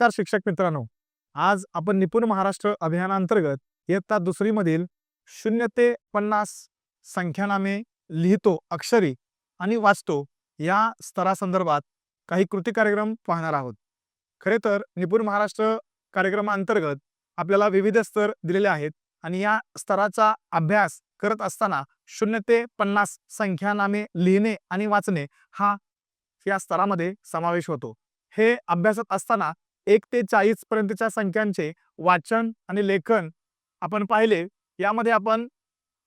नमस्कार शिक्षक मित्रांनो, आज आपण निपुण महाराष्ट्र अभियानांतर्गत इयत्ता दुसरी मधील 0 ते 50 संख्यानामे लिहितो अक्षरी आणि वाचतो या स्तरासंदर्भात काही कृती कार्यक्रम पाहणार आहोत। खरे तर निपुण महाराष्ट्र कार्यक्रमांतर्गत आपल्याला विविध स्तर दिलेले आहेत आणि या स्तराचा अभ्यास करत असताना 0 ते 50 संख्यानामे लिहिणे आणि वाचणे हा या स्तरामध्ये समावेश होतो। हे अभ्यासत असताना 1 ते 40 पर्यंतच्या संख्यांचे वाचन आणि लेखन आपण पाहिले। यामध्ये आपण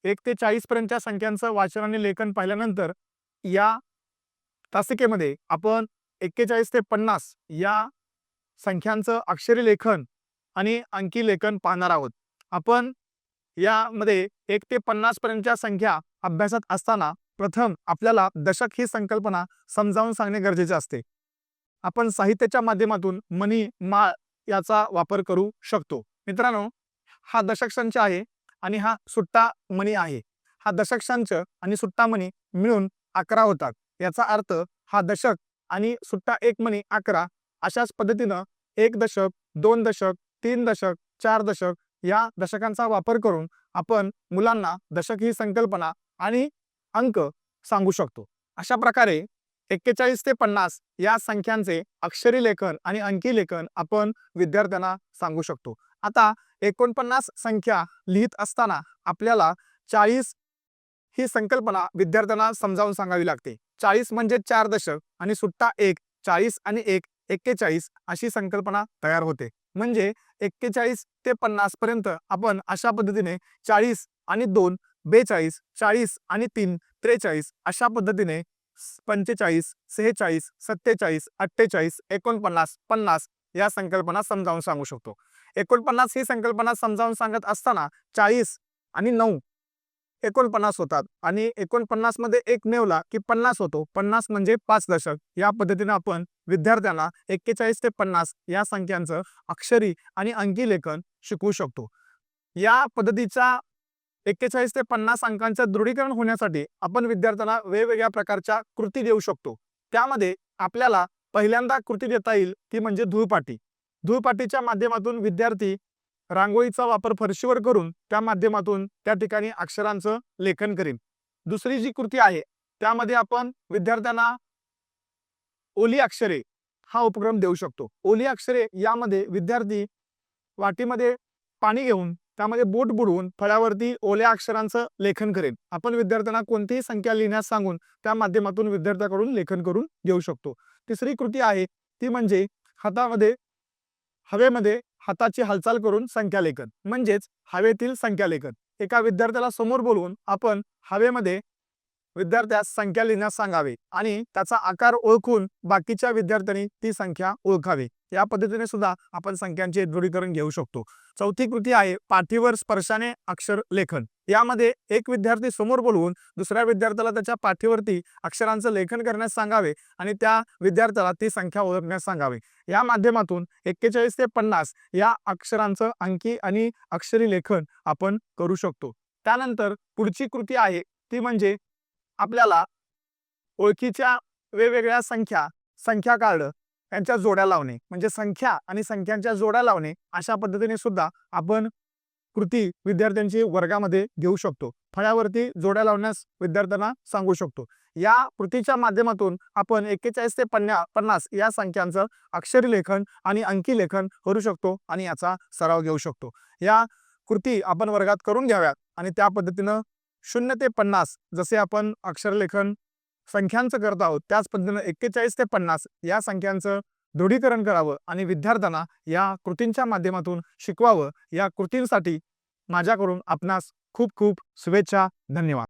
1 ते 40 पर्यंतच्या संख्यांचं वाचन आणि लेखन पाहिल्यानंतर या तासिकेमध्ये आपण 41 ते 50 या संख्यांचं अक्षरी लेखन आणि अंकी लेखन पाहणार आहोत। आपण यामध्ये 1 ते 50 पर्यंतच्या संख्या अभ्यासत असताना प्रथम आपल्याला दशक ही संकल्पना समजावून सांगणे गरजेचे असते। आपण साहित्याच्या माध्यमातून मणी माळ याचा वापर करू शकतो। मित्रांनो, हा दशक संच आहे आणि हा सुट्टा मणी आहे। हा दशक संच आणि सुट्टा मणी मिळून 11 होतात। याचा अर्थ हा दशक आणि सुट्टा एक मणी 11 अशाच पद्धतीने 1 दशक, 2 दशक, 3 दशक, 4 दशक या दशकांचा वापर करून आपण मुलांना दशक ही संकल्पना आणि अंक सांगू शकतो। अशा प्रकारे 41 ते 50 या संख्यांचे अक्षरी लेखन आणि अंकी लेखन आपण विद्यार्थ्यांना सांगू शकतो। आता 49 संख्या लिहित असताना आपल्याला 40 ही संकल्पना विद्यार्थ्यांना समजावून सांगावी लागते। 40 म्हणजे 4 दशक आणि सुट्टा 1, 40 आणि 1 41 अशी संकल्पना तयार होते। म्हणजे 41 ते 50 पर्यंत आपण अशा पद्धतीने 40 आणि 2 42, 40 आणि 3 43 अशा पद्धतीने 45, 46, 47, 48, 49, 50 या संकल्पना समजावून सांगू शकतो। 49 ही संकल्पना समजावून सांगत असताना 40 आणि 9 49 होतात आणि 49 मध्ये 1 नेवला की 50 होतो। 50 म्हणजे 5 दशक। या पद्धतीने आपण विद्यार्थ्यांना 41 ते 50 या संख्यांचं अक्षरी आणि अंकी लेखन शिकवू शकतो। या पद्धतीचा 41 ते 50 अंकांचं दृढीकरण होण्यासाठी आपण विद्यार्थ्यांना वेगवेगळ्या प्रकारच्या कृती देऊ शकतो। त्यामध्ये आपल्याला पहिल्यांदा कृती देता येईल ती म्हणजे धूळपाटी। धूळपाटीच्या माध्यमातून विद्यार्थी रांगोळीचा वापर फरशीवर करून त्या माध्यमातून त्या ठिकाणी अक्षरांचं लेखन करेल। दुसरी जी कृती आहे त्यामध्ये आपण विद्यार्थ्यांना ओली अक्षरे हा उपक्रम देऊ शकतो। ओली अक्षरे यामध्ये विद्यार्थी वाटीमध्ये पाणी घेऊन त्यामध्ये बोट बुडवून फळ्यावरती ओल्या अक्षरांचं लेखन करेल। आपण विद्यार्थ्यांना कोणतीही संख्या लिहिण्यास सांगून त्या माध्यमातून विद्यार्थ्यांकडून लेखन करून घेऊ शकतो। तिसरी कृती आहे ती म्हणजे हवेमध्ये हाताची हालचाल करून संख्या लेखन म्हणजेच हवेतील संख्या लेखन। एका विद्यार्थ्याला समोर बोलवून आपण हवेमध्ये विद्यार्थ्यास संख्या लिहिण्यास सांगावे आणि त्याचा आकार ओळखून बाकीच्या विद्यार्थ्यांनी ती संख्या ओळखावी। या पद्धतीने सुद्धा आपण संख्यांचे दृढीकरण घेऊ शकतो। चौथी कृती आहे पाठीवर स्पर्शाने अक्षर लेखन। यामध्ये एक विद्यार्थी समोर बोलवून दुसऱ्या विद्यार्थ्याला त्याच्या पाठीवरती अक्षरांचं लेखन करण्यास सांगावे आणि त्या विद्यार्थ्याला ती संख्या ओळखण्यास सांगावे। या माध्यमातून 41 ते 50 या अक्षरांचं अंकी आणि अक्षरी लेखन आपण करू शकतो। त्यानंतर पुढची कृती आहे ती म्हणजे आपल्याला ओळखीच्या वेगवेगळ्या संख्या कार्ड यांच्या जोड्या लावणे म्हणजे संख्या आणि संख्यांच्या जोड्या लावणे अशा पद्धतीने सुद्धा आपण कृती विद्यार्थ्यांची वर्गामध्ये घेऊ शकतो। फळ्यावरती जोड्या लावण्यास विद्यार्थ्यांना सांगू शकतो। या कृतीच्या माध्यमातून आपण 41 ते 50 या संख्यांचं अक्षरी लेखन आणि अंकी लेखन करू शकतो आणि याचा सराव घेऊ शकतो। या कृती आपण वर्गात करून घ्याव्यात आणि त्या पद्धतीने 0 ते 50 जसे आपण अक्षरलेखन संख्यांचं करत आहोत त्याच पद्धतीने 41 ते 50 या संख्यांचं दृढीकरण करावं आणि विद्यार्थ्यांना या कृतींच्या माध्यमातून शिकवावं। या कृतींसाठी माझ्याकडून आपणास खूप खूप शुभेच्छा। धन्यवाद।